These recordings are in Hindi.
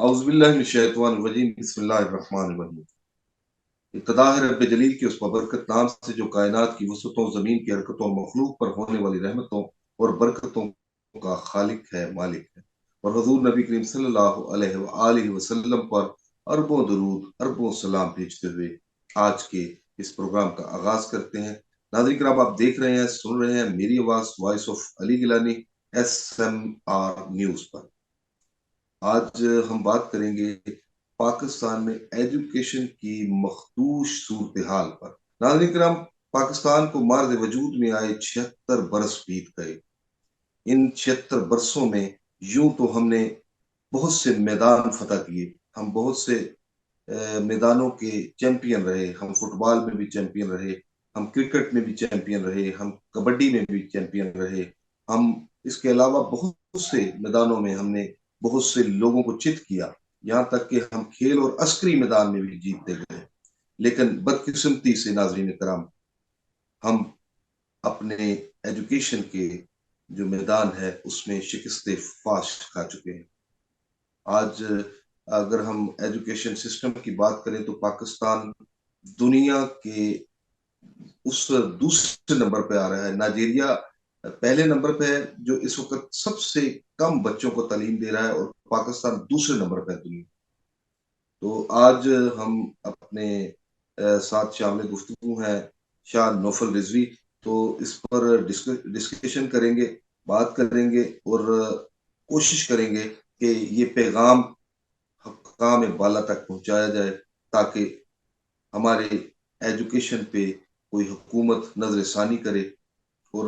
औज़ुबिल्लाहि बिस्मिल्लाहिर्रहमानिर्रहीम। इब्तिदा है रब्बे जलील के उस बबरकत नाम से जो कायनात की वसअतों, ज़मीन की हरकतों और मखलूक पर होने वाली रहमतों और बरकतों का खालिक है, मालिक है। और हुज़ूर नबी करीम सल्लल्लाहु अलैहि व आलिहि वसल्लम पर अरबों दुरूद, अरबों सलाम भेजते हुए आज के इस प्रोग्राम का आगाज़ करते हैं। नाज़रीन किराम, आप देख रहे हैं, सुन रहे हैं मेरी आवाज़ voice of Ali Gilani SMR news पर। आज हम बात करेंगे पाकिस्तान में एजुकेशन की मखदूश सूरत हाल पर। नाज़रीन किराम, पाकिस्तान को मार्ज़ वजूद में आए 76 बरस बीत गए। इन 76 बरसों में यूं तो हमने बहुत से मैदान फतह किए, हम बहुत से मैदानों के चैंपियन रहे, हम फुटबॉल में भी चैंपियन रहे, हम क्रिकेट में भी चैंपियन रहे, हम कबड्डी में भी चैंपियन रहे, हम इसके अलावा बहुत से मैदानों में हमने बहुत से लोगों को चित किया, यहाँ तक कि हम खेल और अस्करी मैदान में भी जीतते गए। लेकिन बदकिस्मती से नाजरीन कराम, हम अपने एजुकेशन के जो मैदान है उसमें शिकस्त फाश खा चुके हैं। आज अगर हम एजुकेशन सिस्टम की बात करें तो पाकिस्तान दुनिया के उस दूसरे नंबर पे आ रहा है। नाइजीरिया पहले नंबर पे है जो इस वक्त सबसे कम बच्चों को तालीम दे रहा है, और पाकिस्तान दूसरे नंबर पे है दुनिया। तो आज हम अपने साथ शामिल गुफ्तगू हैं शाह नौफल रिजवी। तो इस पर डिस्कशन करेंगे, बात करेंगे और कोशिश करेंगे कि ये पैगाम हकाम बाला तक पहुंचाया जाए, ताकि हमारे एजुकेशन पे कोई हुकूमत नजरसानी करे और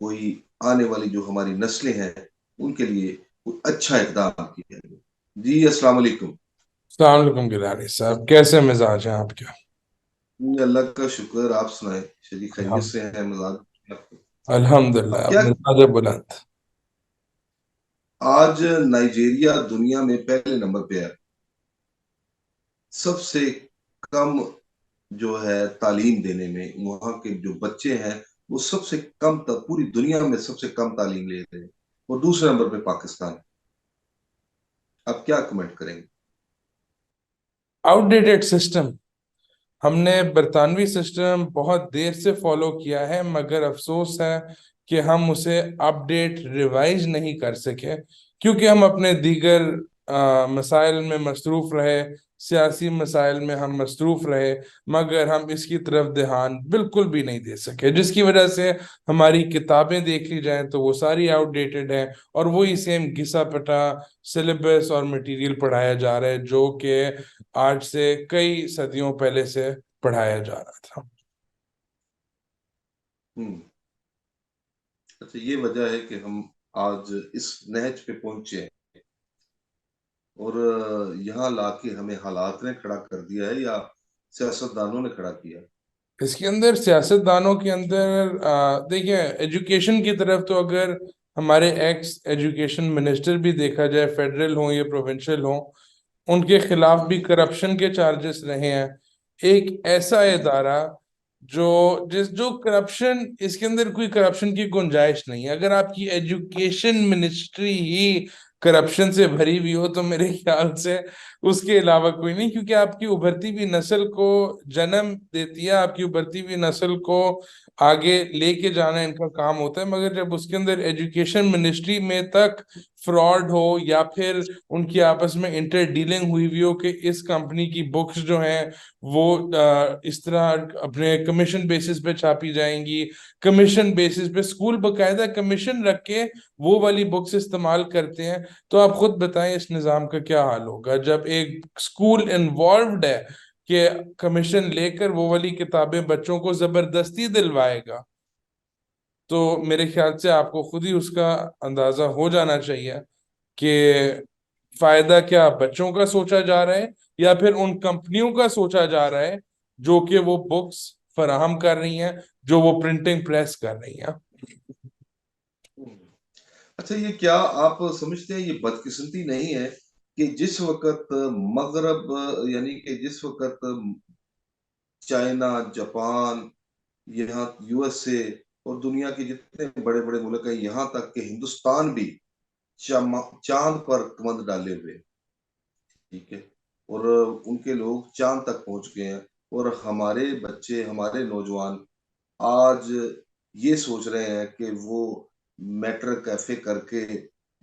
कोई आने वाली जो हमारी नस्लें हैं उनके लिए कोई अच्छा इकदाम किया जाए। जी अस्सलाम वालेकुम। अस्सलाम वालेकुम गिलानी साहब, कैसे मिजाज हैं आपके? अल्लाह का शुक्र, आप सुनाए शरी खैरियत हम से हैं? मजाक आपको। अब अल्हम्दुलिल्लाह क्या, मिजाज बुलंद। आज नाइजीरिया दुनिया में पहले नंबर पे है। सबसे कम जो है तालीम देने में, वहां के जो बच्चे हैं वो सबसे कम पूरी दुनिया में सबसे कम तालीम ले रहे हैं, और दूसरे नंबर पे पाकिस्तान है। आप क्या कमेंट करेंगे? Outdated system. हमने बरतानवी सिस्टम बहुत देर से फॉलो किया है, मगर अफसोस है कि हम उसे अपडेट रिवाइज नहीं कर सके, क्योंकि हम अपने दीगर मसाइल में मसरूफ रहे, सियासी मसाइल में हम मसरूफ रहे, मगर हम इसकी तरफ ध्यान बिल्कुल भी नहीं दे सके, जिसकी वजह से हमारी किताबें देख ली जाएं तो वो सारी आउटडेटेड हैं, और वही सेम घिसा पिटा सिलेबस और मटेरियल पढ़ाया जा रहा है जो कि आज से कई सदियों पहले से पढ़ाया जा रहा था। हम्म। अच्छा, ये वजह है कि हम आज इस नहज पे पहुंचे हैं, और यहाँ लाके हमें हालात ने खड़ा कर दिया है या सियासतदानों ने खड़ा किया? इसके अंदर सियासतदानों के अंदर देखिए, एजुकेशन की तरफ तो अगर हमारे एक्स एजुकेशन मिनिस्टर भी देखा जाए, फेडरल हो या प्रोविंशियल हो, उनके खिलाफ भी करप्शन के चार्जेस रहे हैं। एक ऐसा इदारा जो करप्शन, इसके अंदर कोई करप्शन की गुंजाइश नहीं है। अगर आपकी एजुकेशन मिनिस्ट्री ही करप्शन से भरी हुई हो तो मेरे ख्याल से उसके अलावा कोई नहीं, क्योंकि आपकी उभरती हुई नस्ल को जन्म देती है, आपकी उभरती हुई नस्ल को आगे लेके जाना इनका काम होता है। मगर जब उसके अंदर एजुकेशन मिनिस्ट्री में तक फ्रॉड हो, या फिर उनकी आपस में इंटर डीलिंग हुई हुई हो कि इस कंपनी की बुक्स जो हैं वो इस तरह अपने कमीशन बेसिस पे छापी जाएंगी, कमीशन बेसिस पे स्कूल बकायदा कमीशन रख के वो वाली बुक्स इस्तेमाल करते हैं, तो आप खुद बताएं इस निज़ाम का क्या हाल होगा जब एक स्कूल इन्वॉल्व्ड है कि कमीशन लेकर वो वाली किताबें बच्चों को जबरदस्ती दिलवाएगा। तो मेरे ख्याल से आपको खुद ही उसका अंदाजा हो जाना चाहिए कि फायदा क्या बच्चों का सोचा जा रहा है, या फिर उन कंपनियों का सोचा जा रहा है जो कि वो बुक्स फराहम कर रही हैं, जो वो प्रिंटिंग प्रेस कर रही हैं। अच्छा, ये क्या आप समझते हैं ये बदकिस्मती नहीं है कि जिस वक्त मगरब, यानी कि जिस वक्त चाइना, जापान, यहाँ यूएसए और दुनिया के जितने बड़े बड़े मुल्क हैं, यहाँ तक कि हिंदुस्तान भी चांद पर कमंद डाले हुए, ठीक है, और उनके लोग चांद तक पहुंच गए हैं, और हमारे बच्चे, हमारे नौजवान आज ये सोच रहे हैं कि वो मेट्रो कैफे करके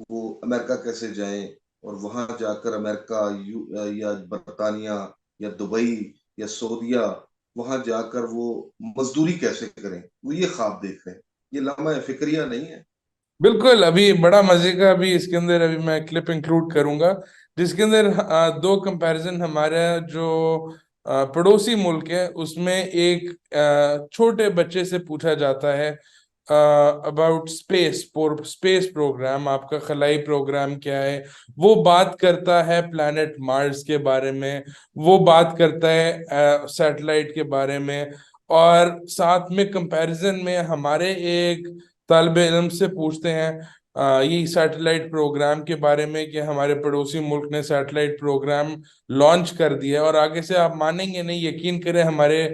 वो अमेरिका कैसे जाएं, और वहां जाकर अमेरिका या बर्तानिया या दुबई या सऊदीया, वहां जाकर वो मजदूरी कैसे करें, वो ये ख्वाब देख रहे हैं। ये लम्हा फिक्रिया नहीं है। बिल्कुल। अभी बड़ा मजे का भी इसके अंदर अभी मैं क्लिप इंक्लूड करूंगा जिसके अंदर दो कंपैरिजन। हमारा जो पड़ोसी मुल्क है उसमें एक छोटे बच्चे से पूछा जाता है अबाउट स्पेस प्रोग्राम, आपका खलाई प्रोग्राम क्या है। वो बात करता है प्लैनेट मार्स के बारे में, वो बात करता है सैटेलाइट के बारे में। और साथ में कंपैरिजन में हमारे एक तालिब इल्म से पूछते हैं ये सैटेलाइट प्रोग्राम के बारे में कि हमारे पड़ोसी मुल्क ने सैटेलाइट प्रोग्राम लॉन्च कर दिया है। और आगे से आप मानेंगे नहीं, यकीन करें, हमारे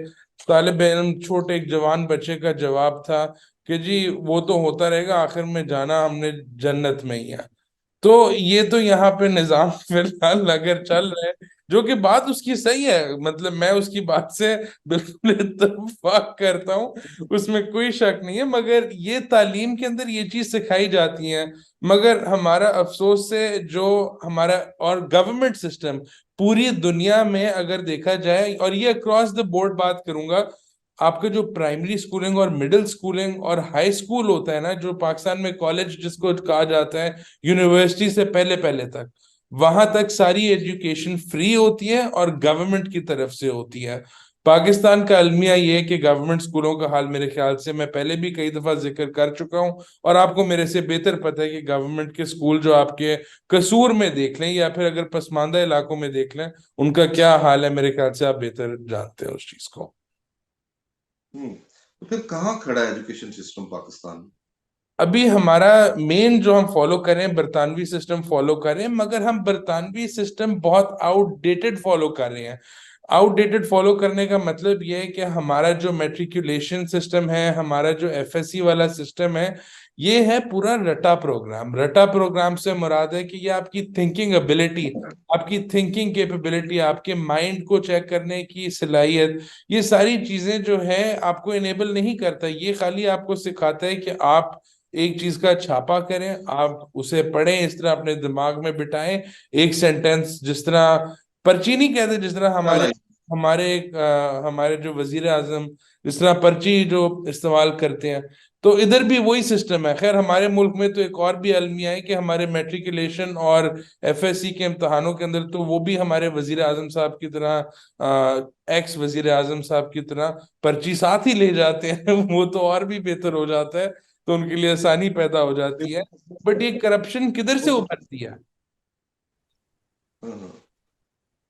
तालिब इल्म छोटे एक जवान बच्चे का जवाब था कि जी वो तो होता रहेगा, आखिर में जाना हमने जन्नत में ही है। तो ये तो यहाँ पे निजाम फिलहाल अगर चल रहा है, जो कि बात उसकी सही है, मतलब मैं उसकी बात से बिल्कुल इत्तेफाक करता हूँ, उसमें कोई शक नहीं है। मगर ये तालीम के अंदर ये चीज सिखाई जाती है। मगर हमारा अफसोस से जो हमारा और गवर्नमेंट सिस्टम पूरी दुनिया में अगर देखा जाए, और ये अक्रॉस द बोर्ड बात करूंगा, आपका जो प्राइमरी स्कूलिंग और मिडिल स्कूलिंग और हाई स्कूल होता है ना, जो पाकिस्तान में कॉलेज जिसको कहा जाता है, यूनिवर्सिटी से पहले पहले तक, वहां तक सारी एजुकेशन फ्री होती है और गवर्नमेंट की तरफ से होती है। पाकिस्तान का अलमिया ये है कि गवर्नमेंट स्कूलों का हाल मेरे ख्याल से मैं पहले भी कई दफा जिक्र कर चुका हूं, और आपको मेरे से बेहतर पता है कि गवर्नमेंट के स्कूल जो आपके कसूर में देख लें या फिर अगर पसमानदा इलाकों में देख लें, उनका क्या हाल है, मेरे ख्याल से आप बेहतर जानते हैं उस चीज को। तो फिर कहाँ खड़ा है एजुकेशन सिस्टम पाकिस्तान में? अभी हमारा मेन जो हम फॉलो करें बरतानवी सिस्टम फॉलो करें, मगर हम बरतानवी सिस्टम बहुत आउटडेटेड फॉलो कर रहे हैं। आउटडेटेड फॉलो करने का मतलब यह है कि हमारा जो मेट्रिकुलेशन सिस्टम है, हमारा जो एफएससी वाला सिस्टम है, ये है पूरा रटा प्रोग्राम। रटा प्रोग्राम से मुराद है कि ये आपकी थिंकिंग एबिलिटी, आपकी थिंकिंग कैपेबिलिटी, आपके माइंड को चेक करने की सलाहियत, ये सारी चीजें जो है आपको इनेबल नहीं करता। ये खाली आपको सिखाता है कि आप एक चीज का छापा करें, आप उसे पढ़ें, इस तरह अपने दिमाग में बिठाएं। एक सेंटेंस जिस तरह पर्ची नहीं कहते, जिस तरह हमारे हमारे हमारे जो वजीर आजम जिस तरह पर्ची जो इस्तेमाल करते हैं, तो इधर भी वही सिस्टम है। खैर हमारे मुल्क में तो एक और भी अलमिया है कि हमारे मेट्रिकुलेशन और एफएससी के इम्तहानों के अंदर तो वो भी हमारे वजीर आजम साहब की तरह, एक्स वजीर आजम साहब की तरह पर्ची साथ ही ले जाते हैं। वो तो और भी बेहतर हो जाता है, तो उनके लिए आसानी पैदा हो जाती है। बट ये करप्शन किधर से उभरती है?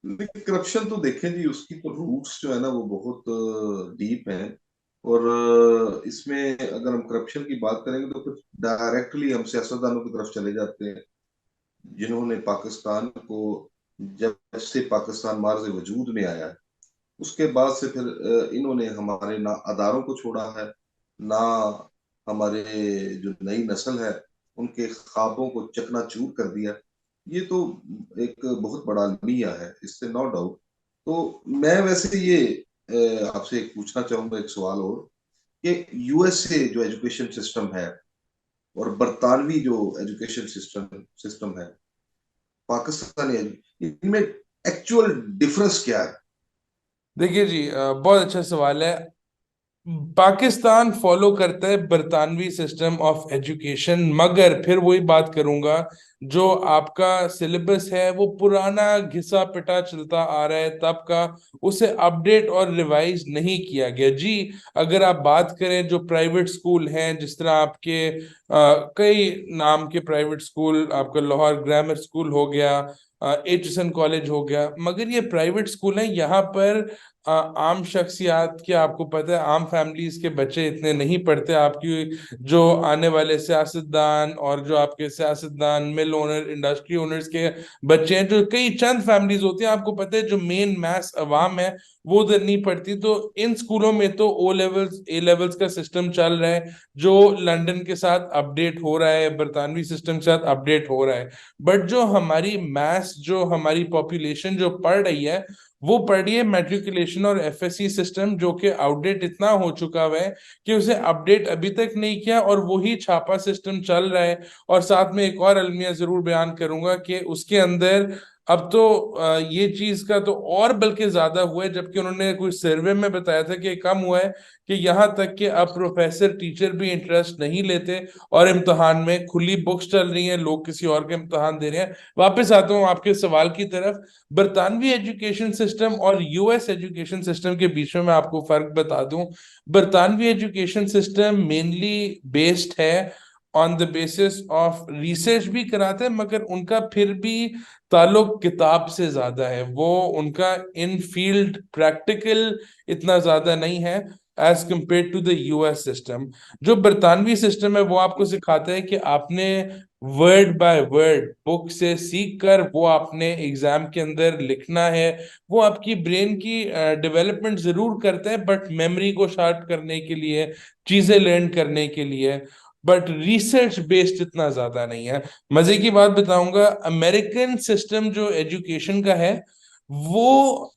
लेकिन करप्शन तो देखें जी, उसकी तो रूट्स जो है ना वो बहुत डीप हैं। और इसमें अगर हम करप्शन की बात करेंगे तो फिर डायरेक्टली हम सियासतदानों की तरफ चले जाते हैं, जिन्होंने पाकिस्तान को, जब से पाकिस्तान मार्ज़ वजूद में आया है, उसके बाद से फिर इन्होंने हमारे ना अदारों को छोड़ा है, ना हमारे जो नई नस्ल है उनके ख्वाबों को चकनाचूर कर दिया। ये तो एक बहुत बड़ा अलमिया है, इससे नो डाउट। तो मैं वैसे ये आपसे एक पूछना चाहूंगा एक सवाल और, कि यूएसए जो एजुकेशन सिस्टम है और बरतानवी जो एजुकेशन सिस्टम सिस्टम है, पाकिस्तानी इनमें एक्चुअल डिफरेंस क्या है? देखिए जी, बहुत अच्छा सवाल है। पाकिस्तान फॉलो करता है बरतानवी सिस्टम ऑफ एजुकेशन, मगर फिर वही बात करूंगा, जो आपका सिलेबस है वो पुराना घिसा पिटा चलता आ रहा है तब का, उसे अपडेट और रिवाइज नहीं किया गया जी। अगर आप बात करें जो प्राइवेट स्कूल हैं, जिस तरह आपके कई नाम के प्राइवेट स्कूल, आपका लाहौर ग्रामर स्कूल हो गया, एचएसएन कॉलेज हो गया, मगर ये प्राइवेट स्कूल हैं, यहाँ पर आम शख्सियात के, आपको पता है आम फैमिलीज के बच्चे इतने नहीं पढ़ते। आपकी जो आने वाले सियासतदान और जो आपके सियासतदान, मिल ओनर, इंडस्ट्री ओनर्स के बच्चे हैं, जो कई चंद फैमिलीज होती हैं, आपको पता है जो मेन मैस अवाम है वो उधर नहीं पढ़ती। तो इन स्कूलों में तो ओ लेवल्स, ए लेवल्स का सिस्टम चल रहा है, जो लंदन के साथ अपडेट हो रहा है, बरतानवी सिस्टम के साथ अपडेट हो रहा है। बट जो हमारी मैथ्स, जो हमारी पॉपुलेशन जो पढ़ रही है, वो पढ़ रही है मैट्रिकुलेशन और एफएससी सिस्टम, जो कि आउटडेट इतना हो चुका हुआ है कि उसे अपडेट अभी तक नहीं किया, और वही छापा सिस्टम चल रहा है। और साथ में एक और अलमिया जरूर बयान करूंगा कि उसके अंदर अब तो ये चीज का तो और बल्कि ज्यादा हुआ है, जबकि उन्होंने कोई सर्वे में बताया था कि कम हुआ है, कि यहाँ तक कि अब प्रोफेसर टीचर भी इंटरेस्ट नहीं लेते, और इम्तहान में खुली बुक्स चल रही हैं, लोग किसी और के इम्तहान दे रहे हैं। वापस आता हूँ आपके सवाल की तरफ। बरतानवी एजुकेशन सिस्टम और यूएस एजुकेशन सिस्टम के बीच में मैं आपको फर्क बता दूं। बरतानवी एजुकेशन सिस्टम मेनली बेस्ड है on the basis of research भी कराते हैं, मगर उनका फिर भी ताल्लुक किताब से ज्यादा है। वो उनका इन फील्ड प्रैक्टिकल इतना ज्यादा नहीं है as compare to the US system. जो बरतानवी सिस्टम है वो आपको सिखाता है कि आपने वर्ड बाय वर्ड बुक से सीख कर वो आपने एग्जाम के अंदर लिखना है। वो आपकी ब्रेन की डेवलपमेंट जरूर करता है, बट मेमोरी को शार्प करने के लिए, चीजें लर्न करने के लिए, बट रिसर्च बेस्ड इतना ज्यादा नहीं है। मजे की बात बताऊंगा, अमेरिकन सिस्टम जो एजुकेशन का है, वो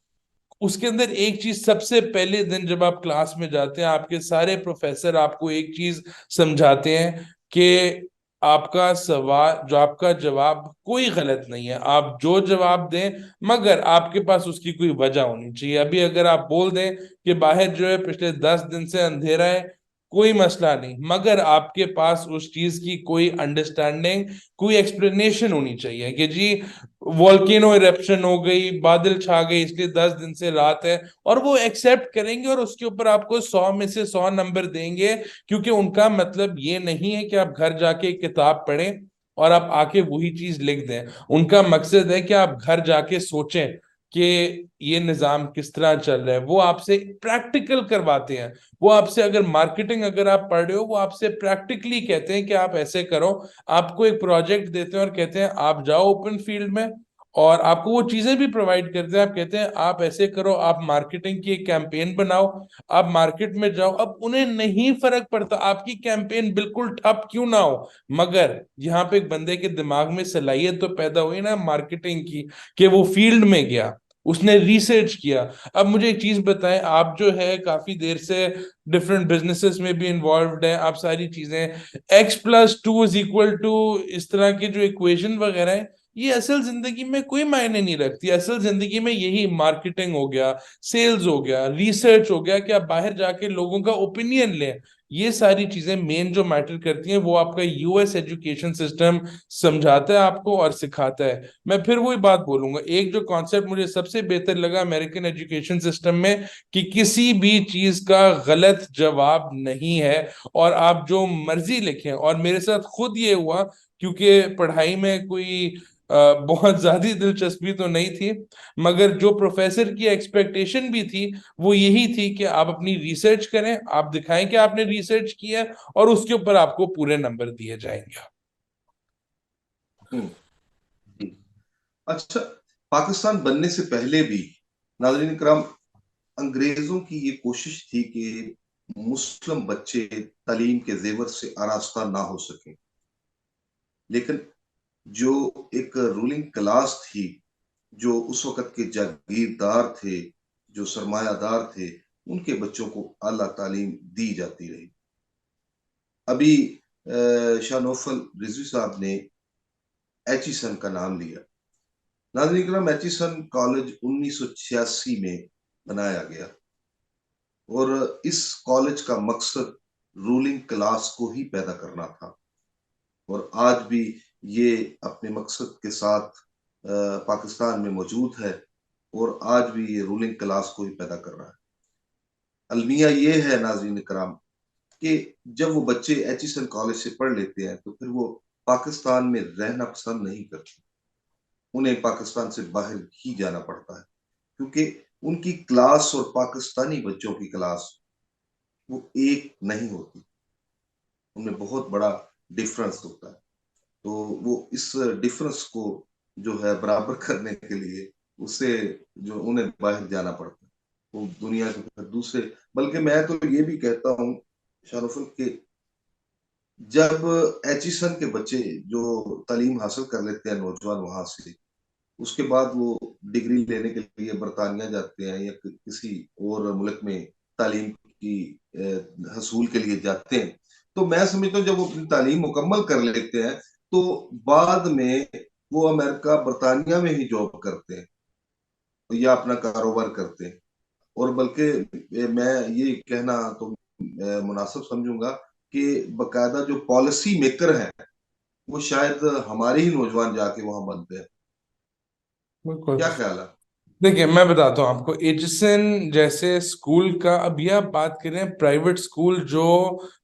उसके अंदर एक चीज, सबसे पहले दिन जब आप क्लास में जाते हैं, आपके सारे प्रोफेसर आपको एक चीज समझाते हैं कि आपका सवाल, जो आपका जवाब कोई गलत नहीं है, आप जो जवाब दें, मगर आपके पास उसकी कोई वजह होनी चाहिए। अभी अगर आप बोल दें कि बाहर जो है पिछले 10 दिन से अंधेरा है, कोई मसला नहीं, मगर आपके पास उस चीज की कोई अंडरस्टैंडिंग, कोई एक्सप्लेनेशन होनी चाहिए कि जी वॉल्केनो इरप्शन हो गई, बादल छा गए, इसलिए 10 दिन से रात है। और वो एक्सेप्ट करेंगे और उसके ऊपर आपको 100 में से 100 नंबर देंगे, क्योंकि उनका मतलब ये नहीं है कि आप घर जाके एक किताब पढ़ें और आप आके वही चीज लिख दें। उनका मकसद है कि आप घर जाके सोचें कि ये निजाम किस तरह चल रहा है। वो आपसे प्रैक्टिकल करवाते हैं। वो आपसे, अगर मार्केटिंग अगर आप पढ़ रहे हो, वो आपसे प्रैक्टिकली कहते हैं कि आप ऐसे करो। आपको एक प्रोजेक्ट देते हैं और कहते हैं आप जाओ ओपन फील्ड में, और आपको वो चीजें भी प्रोवाइड करते हैं। आप कहते हैं आप ऐसे करो, आप मार्केटिंग की एक कैंपेन बनाओ, आप मार्केट में जाओ। अब उन्हें नहीं फर्क पड़ता आपकी कैंपेन बिल्कुल ठप क्यों ना हो, मगर यहाँ पे एक बंदे के दिमाग में सलाहियत तो पैदा हुई ना मार्केटिंग की, कि वो फील्ड में गया, उसने रिसर्च किया। अब मुझे एक चीज बताएं, आप जो है काफी देर से डिफरेंट बिजनेसेस में भी इन्वॉल्व है, आप सारी चीजें X+2 = इस तरह की जो इक्वेशन वगैरह है, ये असल जिंदगी में कोई मायने नहीं रखती। असल जिंदगी में यही मार्केटिंग हो गया, सेल्स हो गया, रिसर्च हो गया, कि आप बाहर जाके लोगों का ओपिनियन लें, ये सारी चीजें मेन जो मैटर करती हैं, वो आपका यूएस एजुकेशन सिस्टम समझाता है आपको और सिखाता है। मैं फिर वही बात बोलूंगा, एक जो कॉन्सेप्ट मुझे सबसे बेहतर लगा अमेरिकन एजुकेशन सिस्टम में, कि किसी भी चीज का गलत जवाब नहीं है, और आप जो मर्जी लिखें। और मेरे साथ खुद ये हुआ, क्योंकि पढ़ाई में कोई बहुत ज्यादा दिलचस्पी तो नहीं थी, मगर जो प्रोफेसर की एक्सपेक्टेशन भी थी, वो यही थी कि आप अपनी रिसर्च करें, आप दिखाएं कि आपने रिसर्च किया, और उसके ऊपर आपको पूरे नंबर दिए जाएंगे। हम्म, जी। अच्छा, पाकिस्तान बनने से पहले भी, नाज़रीन इकराम, अंग्रेजों की ये कोशिश थी कि मुस्लिम बच्चे तालीम के जेवर से आरास्ता ना हो सके। लेकिन जो एक रूलिंग क्लास थी, जो उस वक्त के जागीरदार थे, जो सरमायादार थे, उनके बच्चों को आला तालीम दी जाती रही। अभी शाह नौफल रिजवी साहब ने एचिसन का नाम लिया। नाज़रीन इकराम, एचिसन कॉलेज 1986 में बनाया गया, और इस कॉलेज का मकसद रूलिंग क्लास को ही पैदा करना था। और आज भी ये अपने मकसद के साथ पाकिस्तान में मौजूद है, और आज भी ये रूलिंग क्लास को ही पैदा कर रहा है। अलमिया ये है नाज़रीन कराम, कि जब वो बच्चे एचिसन कॉलेज से पढ़ लेते हैं, तो फिर वो पाकिस्तान में रहना पसंद नहीं करते, उन्हें पाकिस्तान से बाहर ही जाना पड़ता है। क्योंकि उनकी क्लास और पाकिस्तानी बच्चों की क्लास वो एक नहीं होती, उनमें बहुत बड़ा डिफरेंस होता है। तो वो इस डिफरेंस को जो है बराबर करने के लिए उसे जो उन्हें बाहर जाना पड़ता है, वो दुनिया के फिर दूसरे, बल्कि मैं तो ये भी कहता हूँ शाहरुख के, जब एचिसन के बच्चे जो तालीम हासिल कर लेते हैं नौजवान वहां से, उसके बाद वो डिग्री लेने के लिए बरतानिया जाते हैं या किसी और मुल्क में तालीम की हसूल के लिए जाते हैं, तो मैं समझता हूँ जब वो अपनी तालीम मुकम्मल कर लेते हैं तो बाद में वो अमेरिका बरतानिया में ही जॉब करते हैं या अपना कारोबार करते हैं। और बल्कि मैं ये कहना तो मुनासिब समझूंगा कि बकायदा जो पॉलिसी मेकर है वो शायद हमारे ही नौजवान जाके वहां बनते हैं। बिल्कुल। क्या ख्याल है? देखिए मैं बताता हूँ आपको, एचिसन जैसे स्कूल का, अभी आप बात करें प्राइवेट स्कूल जो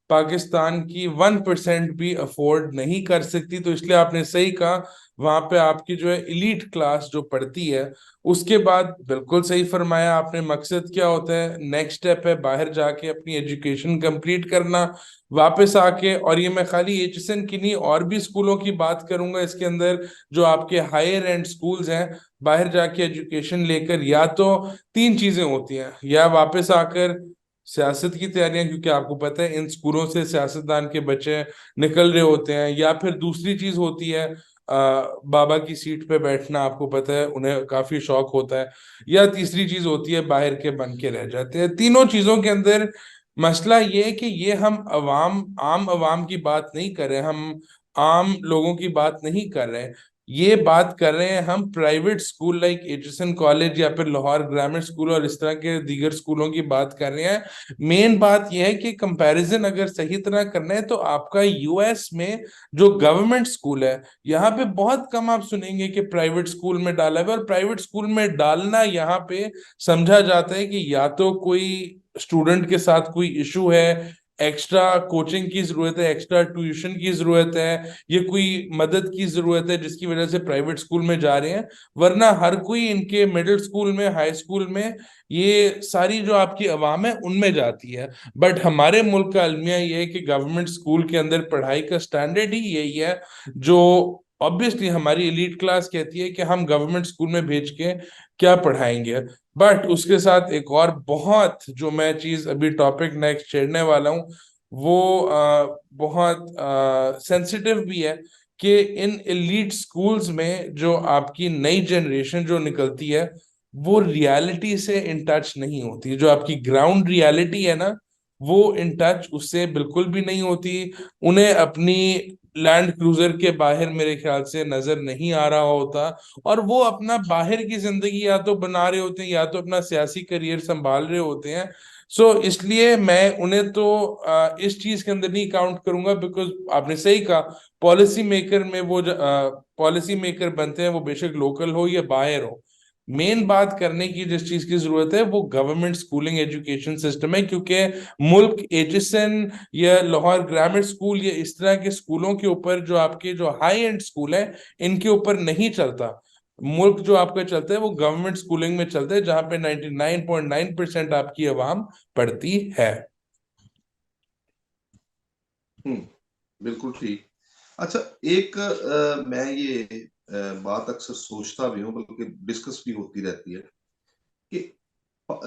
पाकिस्तान की 1% भी अफोर्ड नहीं कर सकती, तो इसलिए आपने सही कहा, वहां पे आपकी जो है इलीट क्लास जो पढ़ती है। उसके बाद बिल्कुल सही फरमाया आपने, मकसद क्या होता है, नेक्स्ट स्टेप है बाहर जाके अपनी एजुकेशन कंप्लीट करना, वापस आके। और ये मैं खाली एचिसन की नहीं, और भी स्कूलों की बात करूंगा इसके अंदर, जो आपके हायर एंड स्कूल्स हैं, बाहर जाके एजुकेशन लेकर या तो तीन चीजें होती हैं, या वापस आकर सियासत की तैयारियां, क्योंकि आपको पता है इन स्कूलों से सियासतदान के बच्चे निकल रहे होते हैं, या फिर दूसरी चीज होती है बाबा की सीट पे बैठना, आपको पता है उन्हें काफी शौक होता है, या तीसरी चीज होती है बाहर के बन के रह जाते हैं। तीनों चीजों के अंदर मसला ये है कि ये हम आम अवाम की बात नहीं कर रहे, हम आम लोगों की बात नहीं कर रहे, ये बात कर रहे हैं हम private school like Aitchison college या फिर लाहौर ग्रामीण स्कूल और इस तरह के दीगर स्कूलों की बात कर रहे हैं। मेन बात यह है कि कंपैरिजन अगर सही तरह करना है तो आपका यूएस में जो गवर्नमेंट स्कूल है, यहाँ पे बहुत कम आप सुनेंगे कि प्राइवेट स्कूल में डाला है। और प्राइवेट स्कूल में डालना यहाँ पे समझा जाता है कि या तो कोई स्टूडेंट के साथ कोई इशू है, एक्स्ट्रा कोचिंग की जरूरत है, एक्स्ट्रा ट्यूशन की जरूरत है, ये कोई मदद की जरूरत है जिसकी वजह से प्राइवेट स्कूल में जा रहे हैं। वरना हर कोई इनके मिडिल स्कूल में, हाई स्कूल में, ये सारी जो आपकी अवाम है उनमें जाती है। बट हमारे मुल्क का अलमिया ये है कि गवर्नमेंट स्कूल के अंदर पढ़ाई का स्टैंडर्ड ही यही है, जो ऑब्वियसली हमारी एलीट क्लास कहती है कि हम गवर्नमेंट स्कूल में भेज के क्या पढ़ाएंगे। बट उसके साथ एक और बहुत जो मैं चीज अभी टॉपिक नेक्स्ट छेड़ने वाला हूँ, वो बहुत सेंसिटिव भी है, कि इन एलीट स्कूल्स में जो आपकी नई जनरेशन जो निकलती है, वो रियलिटी से इन टच नहीं होती। जो आपकी ग्राउंड रियलिटी है ना, वो इन टच उससे बिल्कुल भी नहीं होती। उन्हें अपनी लैंड क्रूजर के बाहर मेरे ख्याल से नजर नहीं आ रहा होता, और वो अपना बाहर की जिंदगी या तो बना रहे होते हैं या तो अपना सियासी करियर संभाल रहे होते हैं। सो इसलिए मैं उन्हें तो इस चीज के अंदर नहीं काउंट करूंगा, बिकॉज आपने सही कहा, पॉलिसी मेकर में वो पॉलिसी मेकर बनते हैं, वो बेशक लोकल हो या बाहर हो। मेन बात करने की जिस चीज की जरूरत है वो गवर्नमेंट स्कूलिंग एजुकेशन सिस्टम है, क्योंकि मुल्क एचिसन या लाहौर ग्रामीण स्कूल या इस तरह के स्कूलों के ऊपर, जो आपके जो हाई एंड स्कूल है, इनके ऊपर नहीं चलता। मुल्क जो आपका चलता है वो गवर्नमेंट स्कूलिंग में चलता है, जहां पे 99.9% आपकी आवाम पढ़ती है। बिल्कुल ठीक। अच्छा, एक मैं ये बात अक्सर सोचता भी हूँ, बल्कि डिस्कस भी होती रहती है कि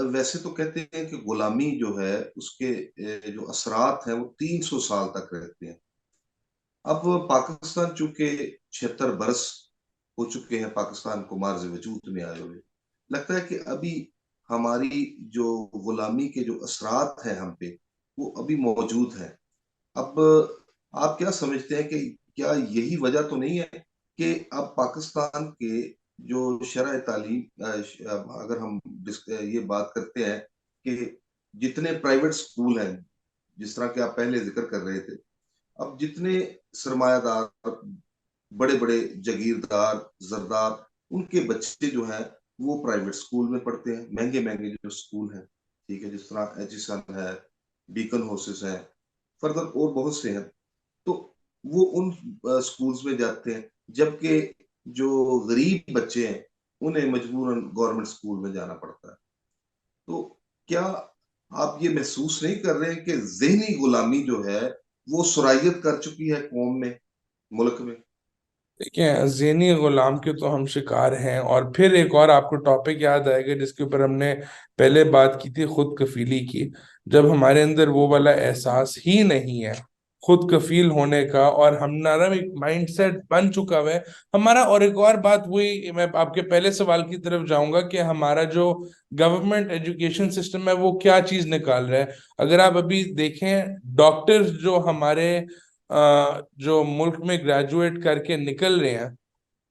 वैसे तो कहते हैं कि गुलामी जो है उसके जो असरात हैं वो 300 साल तक रहते हैं। अब पाकिस्तान चूंकि 76 बरस हो चुके हैं पाकिस्तान को मार्ज वजूद में आए हुए, लगता है कि अभी हमारी जो गुलामी के जो असरात हैं हम पे वो अभी मौजूद हैं। अब आप क्या समझते हैं कि क्या यही वजह तो नहीं है कि अब पाकिस्तान के जो शरह तालीम अगर हम ये बात करते हैं कि जितने प्राइवेट स्कूल हैं, जिस तरह के आप पहले जिक्र कर रहे थे, अब जितने सरमायादार, बड़े बड़े जगीरदार, जरदार, उनके बच्चे जो हैं वो प्राइवेट स्कूल में पढ़ते हैं, महंगे महंगे जो स्कूल हैं, ठीक है, जिस तरह एचिसन है, बीकन होसेस है, फर्दर और बहुत से हैं। तो वो उन स्कूल्स में जाते हैं, जबकि जो गरीब बच्चे हैं उन्हें मजबूरन गवर्नमेंट स्कूल में जाना पड़ता है। तो क्या आप ये महसूस नहीं कर रहे हैं कि ज़हनी गुलामी जो है वो सुरायत कर चुकी है कौम में, मुल्क में? देखिए, ज़हनी गुलाम के तो हम शिकार हैं। और फिर एक और आपको टॉपिक याद आएगा जिसके ऊपर हमने पहले बात की थी, खुद कफीली की। जब हमारे अंदर वो वाला एहसास ही नहीं है खुद कफील होने का, और हमारा एक माइंडसेट बन चुका हुआ है हमारा। और एक और बात, वही मैं आपके पहले सवाल की तरफ जाऊंगा कि हमारा जो गवर्नमेंट एजुकेशन सिस्टम है वो क्या चीज निकाल रहा है। अगर आप अभी देखें, डॉक्टर्स जो हमारे जो मुल्क में ग्रेजुएट करके निकल रहे हैं,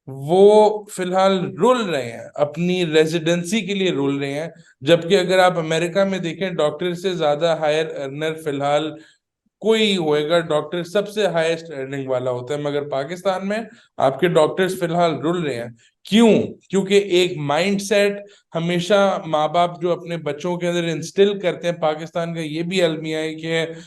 वो फिलहाल रुल रहे हैं, अपनी रेजिडेंसी के लिए रुल रहे हैं। जबकि अगर आप अमेरिका में देखें, डॉक्टर से ज्यादा हायर अर्नर फिलहाल कोई होएगा, डॉक्टर सबसे हाईएस्ट अर्निंग वाला होता है। मगर पाकिस्तान में आपके डॉक्टर्स फिलहाल रुल रहे हैं। क्यों? क्योंकि एक माइंडसेट हमेशा माँ बाप जो अपने बच्चों के अंदर इंस्टिल करते हैं, पाकिस्तान का ये भी अलमिया है कि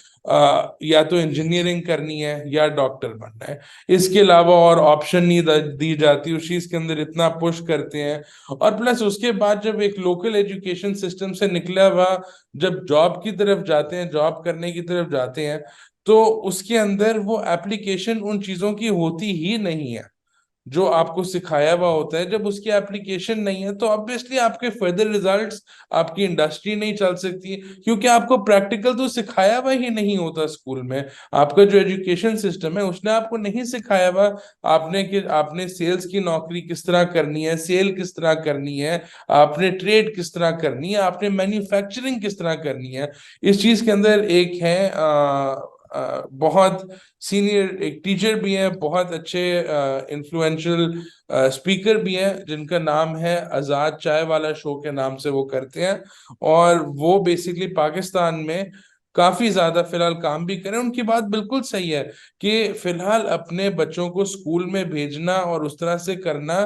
या तो इंजीनियरिंग करनी है या डॉक्टर बनना है। इसके अलावा और ऑप्शन नहीं दी जाती, उस चीज के अंदर इतना पुश करते हैं। और प्लस उसके बाद जब एक लोकल एजुकेशन सिस्टम से निकला हुआ, जब जॉब की तरफ जाते हैं, जॉब करने की तरफ जाते हैं, तो उसके अंदर वो एप्लीकेशन उन चीजों की होती ही नहीं है जो आपको सिखाया हुआ होता है। जब उसकी एप्लीकेशन नहीं है तो ऑब्वियसली आपके फर्दर रिजल्ट्स, आपकी इंडस्ट्री नहीं चल सकती, क्योंकि आपको प्रैक्टिकल तो सिखाया हुआ ही नहीं होता स्कूल में। आपका जो एजुकेशन सिस्टम है उसने आपको नहीं सिखाया हुआ आपने कि आपने सेल्स की नौकरी किस तरह करनी है, सेल किस तरह करनी है, आपने ट्रेड किस तरह करनी है, आपने मैन्युफैक्चरिंग किस तरह करनी है। इस चीज के अंदर एक है बहुत सीनियर एक टीचर भी हैं, बहुत अच्छे इन्फ्लुएंशियल स्पीकर भी हैं, जिनका नाम है आजाद, चाय वाला शो के नाम से वो करते हैं। और वो बेसिकली पाकिस्तान में काफी ज्यादा फिलहाल काम भी करें। उनकी बात बिल्कुल सही है कि फिलहाल अपने बच्चों को स्कूल में भेजना और उस तरह से करना,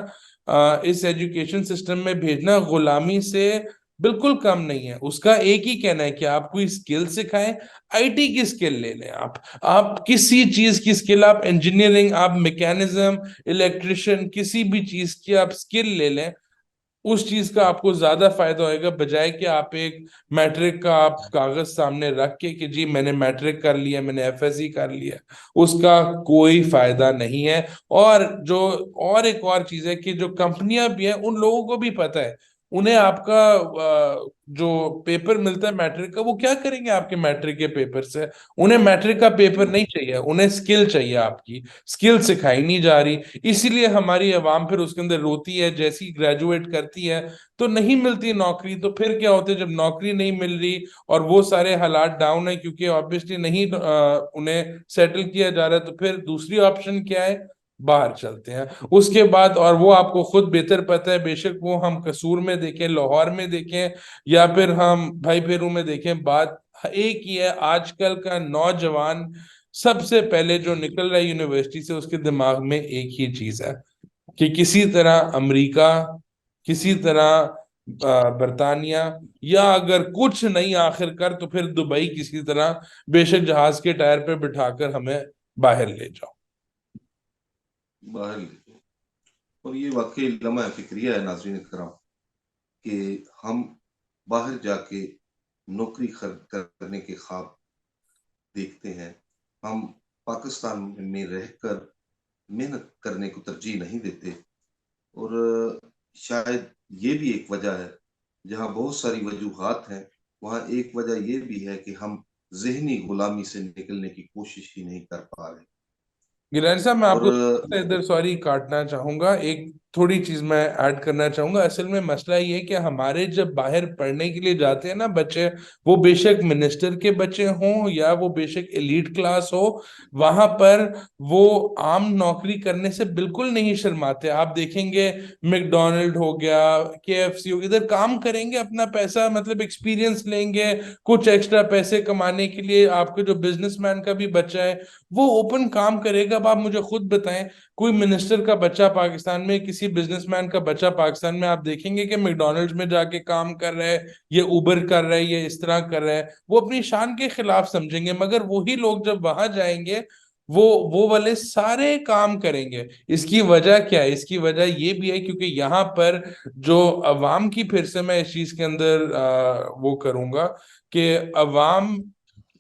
इस एजुकेशन सिस्टम में भेजना गुलामी से बिल्कुल कम नहीं है। उसका एक ही कहना है कि आप कोई स्किल सिखाएं। आईटी की स्किल ले लें, आप किसी चीज की स्किल, आप इंजीनियरिंग, आप मैकेनिज्म, इलेक्ट्रिशियन, किसी भी चीज की आप स्किल ले लें। उस चीज का आपको ज्यादा फायदा होएगा, बजाय कि आप एक मैट्रिक का आप कागज सामने रख के कि जी मैंने मैट्रिक कर लिया, मैंने एफएससी कर लिया। उसका कोई फायदा नहीं है। और जो और एक और चीज है कि जो कंपनियां भी हैं उन लोगों को भी पता है, उन्हें आपका जो पेपर मिलता है मैट्रिक का, वो क्या करेंगे आपके मैट्रिक के पेपर से? उन्हें मैट्रिक का पेपर नहीं चाहिए, उन्हें स्किल चाहिए। आपकी स्किल सिखाई नहीं जा रही, इसीलिए हमारी अवाम फिर उसके अंदर रोती है। जैसी ग्रेजुएट करती है तो नहीं मिलती नौकरी, तो फिर क्या होता है जब नौकरी नहीं मिल रही और वो सारे हालात डाउन है क्योंकि ऑब्वियसली नहीं उन्हें सेटल किया जा रहा है, तो फिर दूसरी ऑप्शन क्या है? बाहर चलते हैं उसके बाद। और वो आपको खुद बेहतर पता है, बेशक वो हम कसूर में देखें, लाहौर में देखें, या फिर हम भाई फेरू में देखें, बात एक ही है। आजकल का नौजवान सबसे पहले जो निकल रहा है यूनिवर्सिटी से, उसके दिमाग में एक ही चीज है कि किसी तरह अमेरिका, किसी तरह बर्तानिया, या अगर कुछ नहीं आखिरकार तो फिर दुबई, किसी तरह बेशक जहाज के टायर पे बिठाकर हमें बाहर ले जाओ। बाहर ले जाओ। और ये वाकई लम्हा फिक्रिया है नाज़रीन इकराम, कि हम बाहर जाके नौकरी करने के ख्वाब देखते हैं। हम पाकिस्तान में रहकर मेहनत करने को तरजीह नहीं देते। और शायद ये भी एक वजह है, जहाँ बहुत सारी वजूहात हैं, वहाँ एक वजह ये भी है कि हम ज़हनी गुलामी से निकलने की कोशिश ही नहीं कर पा रहे। गिलहरी साहब, मैं और आपको इधर सॉरी काटना चाहूंगा, एक थोड़ी चीज मैं ऐड करना चाहूंगा। असल में मसला ये है कि हमारे जब बाहर पढ़ने के लिए जाते हैं ना बच्चे, वो बेशक मिनिस्टर के बच्चे हों या वो बेशक एलीट क्लास हो, वहां पर वो आम नौकरी करने से बिल्कुल नहीं शर्माते। आप देखेंगे मैकडोनल्ड हो गया, केएफसी हो गया, इधर काम करेंगे, अपना पैसा मतलब एक्सपीरियंस लेंगे, कुछ एक्स्ट्रा पैसे कमाने के लिए। आपके जो बिजनेसमैन का भी बच्चा है वो ओपन काम करेगा। अब आप मुझे खुद बताएं, कोई मिनिस्टर का बच्चा पाकिस्तान में, किसी बिजनेसमैन का बच्चा पाकिस्तान में, आप देखेंगे कि मैकडोनल्ड्स में जाके काम कर रहा है, ये उबर कर रहा है, ये इस तरह कर रहा है? वो अपनी शान के खिलाफ समझेंगे। मगर वही लोग जब वहां जाएंगे वो वाले सारे काम करेंगे। इसकी वजह क्या है? इसकी वजह ये भी है क्योंकि यहाँ पर जो अवाम की, फिर से मैं इस चीज के अंदर वो करूंगा कि अवाम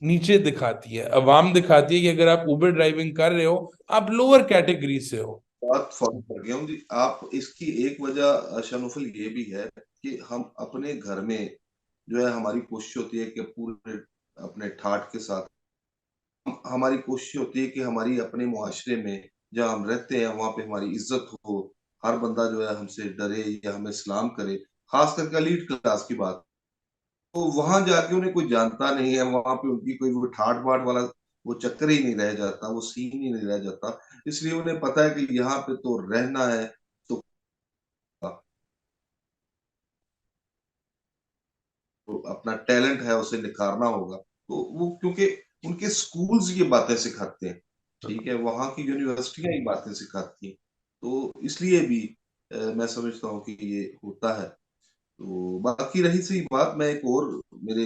नीचे दिखाती है। अवाम दिखाती है कि अगर आप उबर ड्राइविंग कर रहे हो, आप लोअर कैटेगरी से हो। बात फॉलो कर गया हूँ जी। आप इसकी एक वजह शनुफल ये भी है कि हम अपने घर में जो है, हमारी कोशिश होती है कि पूरे अपने ठाठ के साथ, हमारी कोशिश होती है कि हमारी अपने मुआशरे में जहाँ हम रहते हैं वहां पे हमारी इज्जत हो, हर बंदा जो है हमसे डरे या हमें सलाम करे, खास करके एलीट क्लास की बात। तो वहां जाके उन्हें कोई जानता नहीं है, वहां पे उनकी कोई वो ठाट बाट वाला वो चक्कर ही नहीं रह जाता, वो सीन ही नहीं रह जाता। इसलिए उन्हें पता है कि यहाँ पे तो रहना है, तो अपना टैलेंट है उसे निखारना होगा। तो वो क्योंकि उनके स्कूल्स ये बातें सिखाते हैं, ठीक है, वहां की यूनिवर्सिटियां ये बातें सिखाती हैं, तो इसलिए भी मैं समझता हूँ कि ये होता है। तो बाकी रही सही बात, मैं एक और मेरे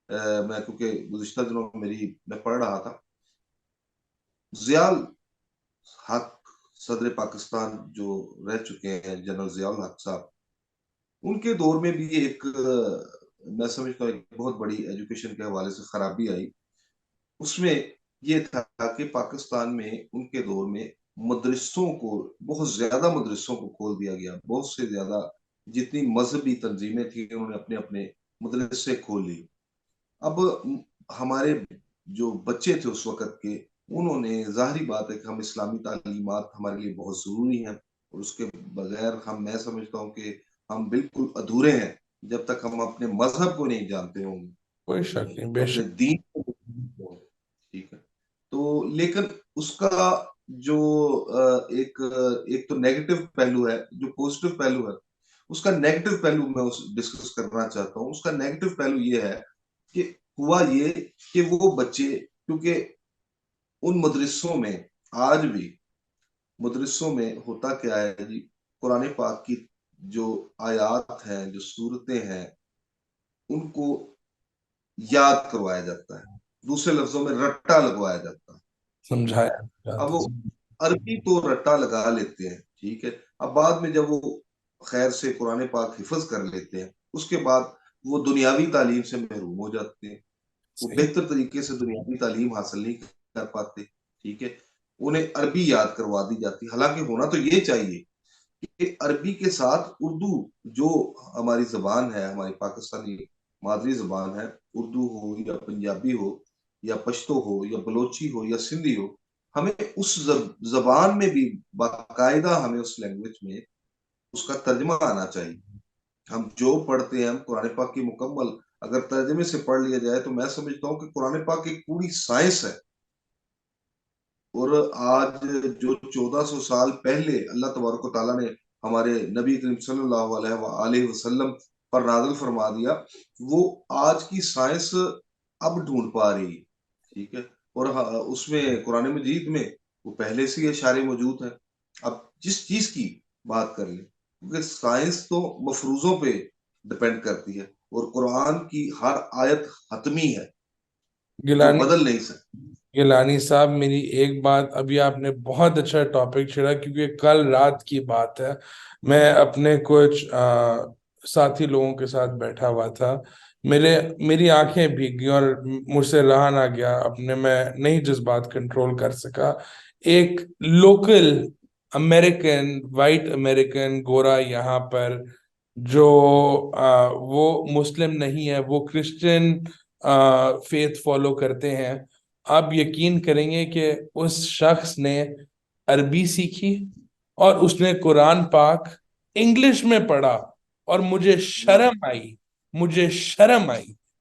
मैं क्योंकि गुज़िश्ता दिनों में मेरी मैं पढ़ रहा था, जियाउल हक सदर पाकिस्तान जो रह चुके हैं, जनरल जियाउल हक साहब, उनके दौर में भी एक मैं समझता हूँ एक बहुत बड़ी एजुकेशन के हवाले से खराबी आई। उसमें ये था कि पाकिस्तान में उनके दौर में मदरसों को, बहुत ज्यादा मदरसों को खोल दिया गया, बहुत से ज्यादा, जितनी मजहबी तंजीमें थी उन्होंने अपने अपने मदरसे खोल ली। अब हमारे जो बच्चे थे उस वक्त के, उन्होंने, जाहिर बात है कि हम इस्लामी तालीमात हमारे लिए बहुत जरूरी हैं, और उसके बगैर हम, मैं समझता हूँ कि हम बिल्कुल अधूरे हैं जब तक हम अपने मजहब को नहीं जानते होंगे, कोई शक नहीं, अपने बेशक। दीन को नहीं जानते होंगे। ठीक है। तो लेकिन उसका जो एक एक तो नेगेटिव पहलू है, जो पॉजिटिव पहलू है, उसका नेगेटिव पहलू मैं उस डिस्कस करना चाहता हूँ। उसका नेगेटिव पहलू ये है कि हुआ ये कि वो बच्चे, क्योंकि उन मदरसों में आज भी, मदरसों में होता क्या है जी, कुरान पाक की जो आयात हैं, जो सूरतें हैं, उनको याद करवाया जाता है, दूसरे लफ्जों में रट्टा लगवाया जाता है। ठीक है। समझाया अब जाता वो अरबी तो रट्टा लगा लेते हैं, ठीक है। अब बाद में जब वो खैर से कुरान पाक हिफज कर लेते हैं, उसके बाद वो दुनियावी तालीम से महरूम हो जाते हैं, वो सही। बेहतर तरीके से दुनियावी तालीम हासिल नहीं कर पाते। ठीक है। उन्हें अरबी याद करवा दी जाती, हालांकि होना तो ये चाहिए कि अरबी के साथ उर्दू, जो हमारी जबान है, हमारी पाकिस्तानी मादरी जबान है, उर्दू हो या पंजाबी हो या पश्तो हो या बलोची हो या सिंधी हो, हमें उस जबान में भी बाकायदा, हमें उस लैंग्वेज में उसका तर्जमा आना चाहिए। हम जो पढ़ते हैं, हम कुरान पाक की मुकम्मल अगर तर्जमे से पढ़ लिया जाए, तो मैं समझता हूँ कि कुरान पाक एक पूरी साइंस है। और आज जो 1400 साल पहले अल्लाह तबारक व तआला ने हमारे नबी करीम सल्लल्लाहु अलैहि वसल्लम पर नाज़िल फरमा दिया, वो आज की साइंस अब ढूंढ पा रही है। ठीक है। और उसमें कुरान मजीद में वो पहले से ही इशारे मौजूद हैं। अब जिस चीज की बात कर ले, क्योंकि साइंस तो मफरूजों पे डिपेंड करती है, और कुरान की हर आयत हतमी है, जो गिलानी बदल नहीं सकती। गिलानी साहब, मेरी एक बात, अभी आपने बहुत अच्छा टॉपिक छेड़ा क्योंकि कल रात की बात है। मैं अपने कुछ साथी लोगों के साथ बैठा हुआ था। मेरे मेरी आंखें भीग गई और मुझसे रहा ना गया, अपने मैं नहीं जज्बात कंट्रोल कर सका। एक लोकल अमेरिकन, वाइट अमेरिकन गोरा यहाँ पर, जो वो मुस्लिम नहीं है, वो क्रिश्चियन फेथ फॉलो करते हैं। आप यकीन करेंगे कि उस शख्स ने अरबी सीखी और उसने कुरान पाक इंग्लिश में पढ़ा। और मुझे शर्म आई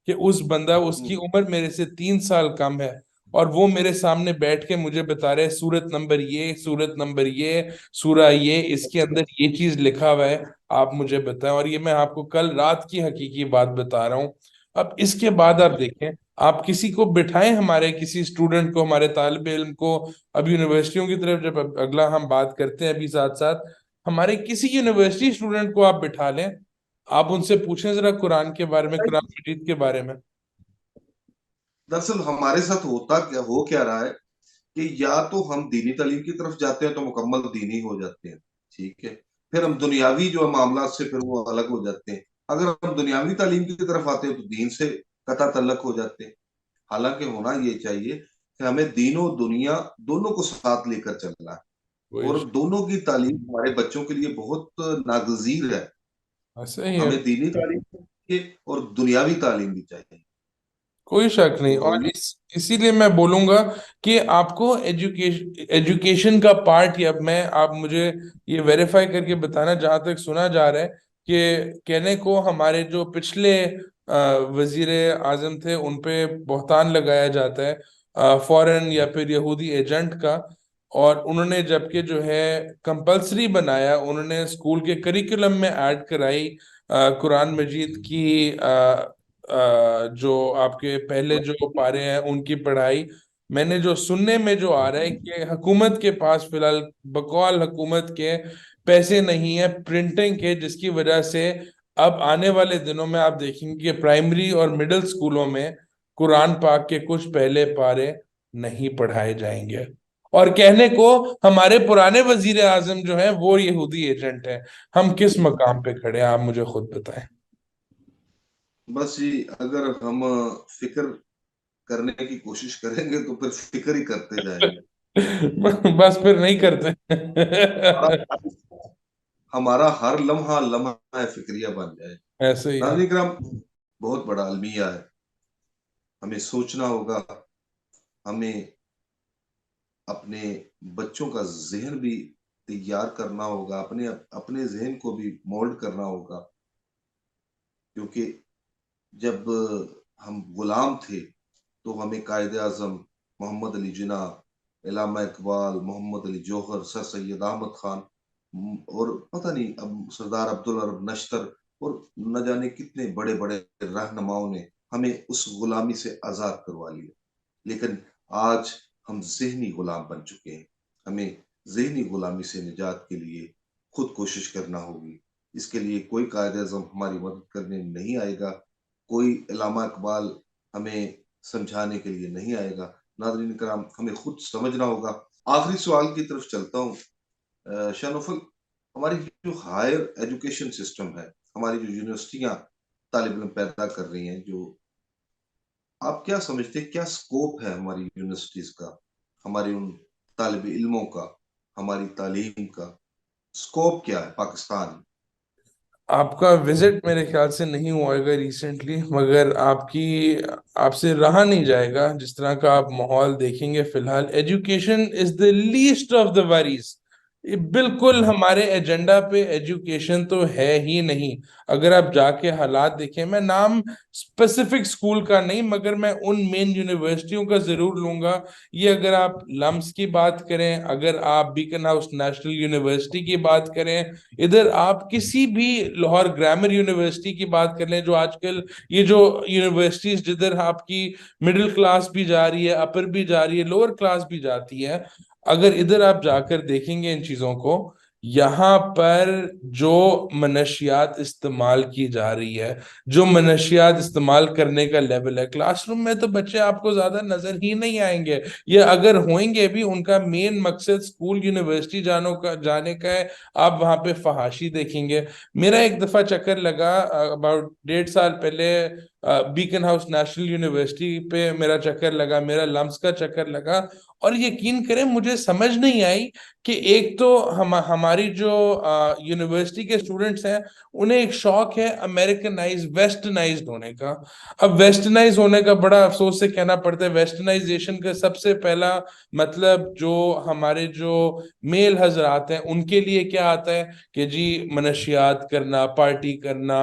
कि उस बंदा, उसकी उम्र मेरे से 3 साल कम है, और वो मेरे सामने बैठ के मुझे बता रहे सूरत नंबर ये, सूरत नंबर ये, सूरा ये, इसके अंदर ये चीज लिखा हुआ है, आप मुझे बताएं। और ये मैं आपको कल रात की हकीकी बात बता रहा हूँ। अब इसके बाद आप देखें, आप किसी को बिठाएं, हमारे किसी स्टूडेंट को, हमारे तालिब इल्म को, अब यूनिवर्सिटियों की तरफ जब अगला हम बात करते हैं, अभी साथ साथ हमारे किसी यूनिवर्सिटी स्टूडेंट को आप बिठा लें, आप उनसे पूछें जरा कुरान के बारे में, कुरान मजीद के बारे में। दरअसल हमारे साथ होता क्या, हो क्या रहा है कि या तो हम दीनी तालीम की तरफ जाते हैं तो मुकम्मल दीनी हो जाते हैं, ठीक है, फिर हम दुनियावी जो मामला से फिर वो अलग हो जाते हैं। अगर हम दुनियावी तालीम की तरफ आते हैं तो दीन से कता तल्लक हो जाते हैं। हालांकि होना ये चाहिए कि हमें दीनों दुनिया दोनों को साथ लेकर चलना है, वही और दोनों की तालीम हमारे बच्चों के लिए बहुत नागजीर है। सही है। हमें दीनी तालीम चाहिए और दुनियावी तालीम भी चाहिए। कोई शक नहीं। तो और ये इसीलिए मैं बोलूंगा कि आपको एजुकेशन एजुकेशन का पार्ट, या मैं आप मुझे ये वेरीफाई करके बताना, जहां तक सुना जा रहा है कि कहने को हमारे जो पिछले वजीर आजम थे उन पे बहुतान लगाया जाता है फॉरेन या फिर यहूदी एजेंट का। और उन्होंने जबकि जो है कंपलसरी बनाया, उन्होंने स्कूल के करिकुलम में ऐड कराई कुरान मजीद की जो आपके पहले जो पारे हैं उनकी पढ़ाई। मैंने जो सुनने में जो आ रहा है कि हुकूमत के पास फिलहाल बकौल हुकूमत के पैसे नहीं है प्रिंटिंग के, जिसकी वजह से अब आने वाले दिनों में आप देखेंगे कि प्राइमरी और मिडिल स्कूलों में कुरान पाक के कुछ पहले पारे नहीं पढ़ाए जाएंगे। और कहने को हमारे पुराने वजीर आजम जो हैं वो यहूदी एजेंट हैं। हम किस मकाम पे खड़े हैं, आप मुझे खुद बताएं। बस ये, अगर हम फिक्र करने की कोशिश करेंगे तो फिर फिक्र ही करते जाएंगे। बस फिर नहीं करते। हमारा हमारा हर लम्हा लम्हा फिक्रिया बन जाए। ऐसे ही है। नाज़रीन किराम, बहुत बड़ा अलमिया है। हमें सोचना होगा, हमें अपने बच्चों का जहन भी तैयार करना होगा, अपने अपने जहन को भी मोल्ड करना होगा। क्योंकि जब हम गुलाम थे तो हमें कायदे आजम मोहम्मद अली जिन्ना, इलामा इकबाल, मोहम्मद अली जौहर, सर सैयद अहमद खान, और पता नहीं अब सरदार अब्दुल अरब नश्तर, और न जाने कितने बड़े बड़े रहनुमाओं ने हमें उस गुलामी से आजाद करवा लिया। लेकिन आज हम ज़हनी गुलाम बन चुके हैं। हमें ज़हनी गुलामी से निजात के लिए खुद कोशिश करना होगी। इसके लिए कोई कायद-ए-आज़म हमारी मदद करने नहीं आएगा, कोई इल्लामा इकबाल हमें समझाने के लिए नहीं आएगा। नाज़रीन किराम, हमें खुद समझना होगा। आखिरी सवाल की तरफ चलता हूँ। शाह नौफल, हमारी जो हायर एजुकेशन सिस्टम है, हमारी जो यूनिवर्सिटियाँ तालिब इल्म पैदा कर रही हैं, जो आप क्या समझते हैं, क्या स्कोप है हमारी यूनिवर्सिटीज का, हमारे उन तालिब इल्मों का, हमारी तालीम का स्कोप क्या है पाकिस्तान में? आपका विजिट मेरे ख्याल से नहीं हुआ होगा रिसेंटली, मगर आपकी आपसे रहा नहीं जाएगा जिस तरह का आप माहौल देखेंगे फिलहाल। Education is the least of the worries. ये बिल्कुल हमारे एजेंडा पे एजुकेशन तो है ही नहीं। अगर आप जाके हालात देखें, मैं नाम स्पेसिफिक स्कूल का नहीं मगर मैं उन मेन यूनिवर्सिटियों का जरूर लूंगा। ये अगर आप लम्स की बात करें, अगर आप बीकन हाउस नेशनल यूनिवर्सिटी की बात करें, इधर आप किसी भी लाहौर ग्रामर यूनिवर्सिटी की बात कर लें, जो आजकल ये जो यूनिवर्सिटीज जिधर आपकी मिडिल क्लास भी जा रही है, अपर भी जा रही है, लोअर क्लास भी जाती है, अगर इधर आप जाकर देखेंगे इन चीजों को, यहाँ पर जो मनशियात इस्तेमाल की जा रही है, जो मनशियात इस्तेमाल करने का लेवल है, क्लासरूम में तो बच्चे आपको ज्यादा नजर ही नहीं आएंगे। ये अगर होंगे भी, उनका मेन मकसद स्कूल यूनिवर्सिटी जाने का है। आप वहां पे फहाशी देखेंगे। मेरा एक दफा चक्कर लगा अबाउट 1.5 साल पहले, बीकन हाउस नेशनल यूनिवर्सिटी पे मेरा चक्कर लगा, मेरा लम्स का चक्कर लगा। और यकीन करें मुझे समझ नहीं आई कि एक तो हमारी जो यूनिवर्सिटी के स्टूडेंट्स हैं, उन्हें एक शौक है अमेरिकनाइज वेस्टर्नाइज्ड होने का। अब वेस्टर्नाइज होने का बड़ा अफसोस से कहना पड़ता है, वेस्टर्नाइजेशन का सबसे पहला मतलब जो हमारे जो मेल हजरात हैं उनके लिए क्या आता है कि जी मनशियात करना, पार्टी करना,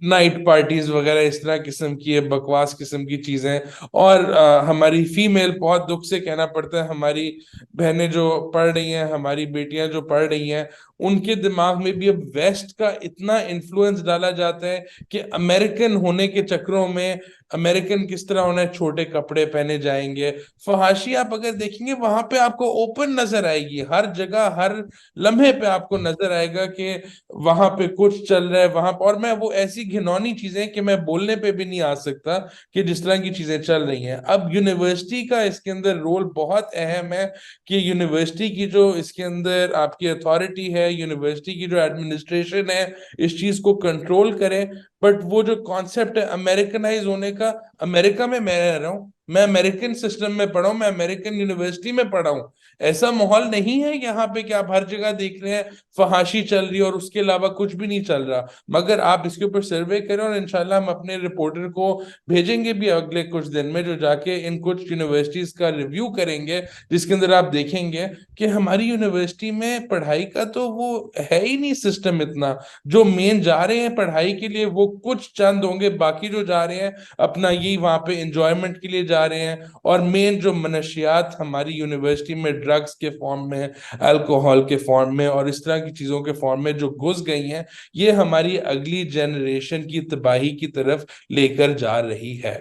नाइट पार्टीज वगैरह, इस तरह किस्म की ये बकवास किस्म की चीजें। और हमारी फीमेल, बहुत दुख से कहना पड़ता है, हमारी बहनें जो पढ़ रही हैं, हमारी बेटी बेटियां जो पढ़ रही हैं, उनके दिमाग में भी अब वेस्ट का इतना इन्फ्लुएंस डाला जाता है कि अमेरिकन होने के चक्करों में अमेरिकन किस तरह उन्हें छोटे कपड़े पहने जाएंगे। फहाशी आप अगर देखेंगे वहां पे आपको ओपन नजर आएगी, हर जगह हर लम्हे पे आपको नजर आएगा कि वहां पे कुछ चल रहा है वहां पर। और मैं वो ऐसी घिनौनी चीजें कि मैं बोलने पे भी नहीं आ सकता कि जिस तरह की चीजें चल रही हैं। अब यूनिवर्सिटी का इसके अंदर रोल बहुत अहम है कि यूनिवर्सिटी की जो इसके अंदर आपकी अथॉरिटी है, यूनिवर्सिटी की जो एडमिनिस्ट्रेशन है, इस चीज को कंट्रोल करे। बट वो जो कॉन्सेप्ट है अमेरिकनाइज होने का, अमेरिका में मैं रह रहा हूँ, मैं अमेरिकन सिस्टम में पढ़ा हूँ, मैं अमेरिकन यूनिवर्सिटी में पढ़ा हूँ, ऐसा माहौल नहीं है यहाँ पे कि आप हर जगह देख रहे हैं फहाशी चल रही है और उसके अलावा कुछ भी नहीं चल रहा। मगर आप इसके ऊपर सर्वे करें और इंशाल्लाह हम अपने रिपोर्टर को भेजेंगे भी अगले कुछ दिन में, जो जाके इन कुछ यूनिवर्सिटीज का रिव्यू करेंगे, जिसके अंदर आप देखेंगे कि हमारी यूनिवर्सिटी में पढ़ाई का तो वो है ही नहीं सिस्टम इतना। जो मेन जा रहे हैं पढ़ाई के लिए वो कुछ चंद होंगे, बाकी जो जा रहे हैं अपना यही वहां पे एंजॉयमेंट के लिए जा रहे हैं। और मेन जो मनशियात हमारी यूनिवर्सिटी में ड्रग्स के फॉर्म में, अल्कोहल के फॉर्म में और इस तरह की चीजों के फॉर्म में जो घुस गई हैं, ये हमारी अगली जनरेशन की तबाही की तरफ लेकर जा रही है।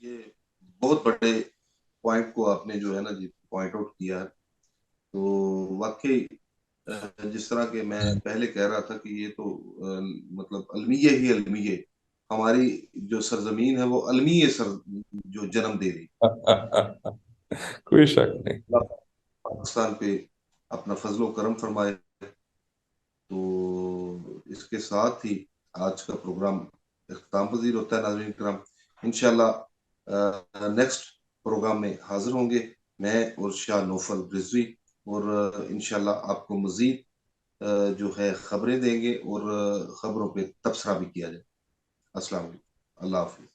ये बहुत बड़े पॉइंट को आपने जो है ना जी पॉइंट आउट किया है। तो वाकई जिस तरह के मैं पहले कह रहा था कि ये तो मतलब अलमिये ही अलमिये, हमारी जो सरजमीन है वो अलमिये सर जो जन्म दे रही। कोई शक नहीं। अल्लाह पाकिस्तान पे अपना फजलो करम फरमाए। तो इसके साथ ही आज का प्रोग्राम इख्तिताम पजीर होता है। नाज़रीन करम, इंशाल्लाह नेक्स्ट प्रोग्राम में हाजिर होंगे मैं और शाह नौफल रिजवी, और इंशाल्लाह आपको मजीद जो है खबरें देंगे और खबरों पे तबसरा भी किया जाए। अस्सलाम वालेकुम, अल्लाह हाफिज।